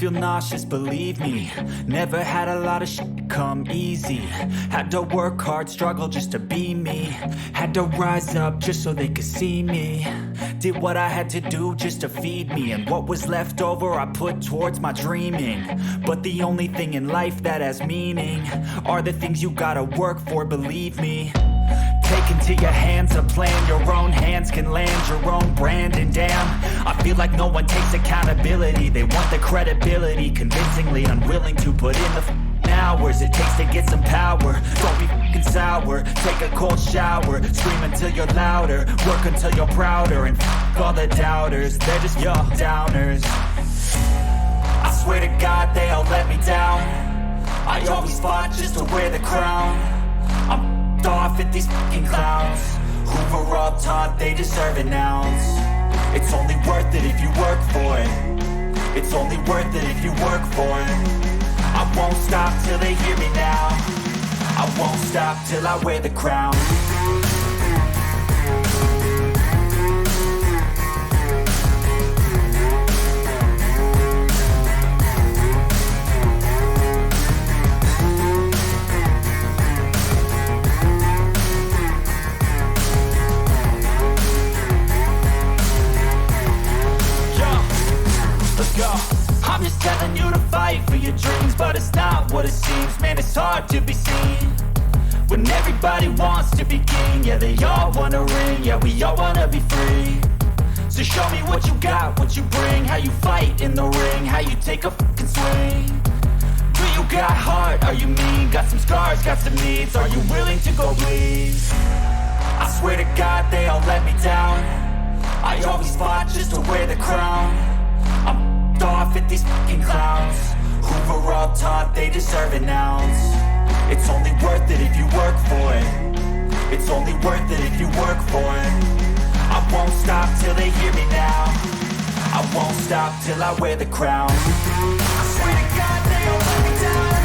feel nauseous, believe me. Never had a lot of shit come easy. Had to work hard, struggle just to be me. Had to rise up just so they could see me. Did what I had to do just to feed me. And what was left over I put towards my dreaming. But the only thing in life that has meaning are the things you gotta work for, believe me. Take into your hands a plan. Your own hands can land your own brand. And damn, I feel like no one takes accountability. They want the credibility, convincingly unwilling to put in the hours it takes to get some power. Don't be f***ing sour. Take a cold shower. Scream until you're louder. Work until you're prouder. And f*** all the doubters, they're just your downers. I swear to God they all let me down. I always fought just to wear the crown. I'm off at these fucking clowns who were all taught they deserve an ounce. It's only worth it if you work for it. It's only worth it if you work for it. I won't stop till they hear me now. I won't stop till I wear the crown. I'm just telling you to fight for your dreams, but it's not what it seems. Man, it's hard to be seen when everybody wants to be king. Yeah, they all wanna ring, yeah, we all wanna be free. So show me what you got, what you bring, how you fight in the ring, how you take a fucking swing. Do you got heart, are you mean? Got some scars, got some needs, are you willing to go bleed? I swear to God they all let me down. I always fought just to wear the crown. I'm off at these fucking clowns who were all taught they deserve an ounce. It's only worth it if you work for it. It's only worth it if you work for it. I won't stop till they hear me now. I won't stop till I wear the crown. I swear to God they all let me down.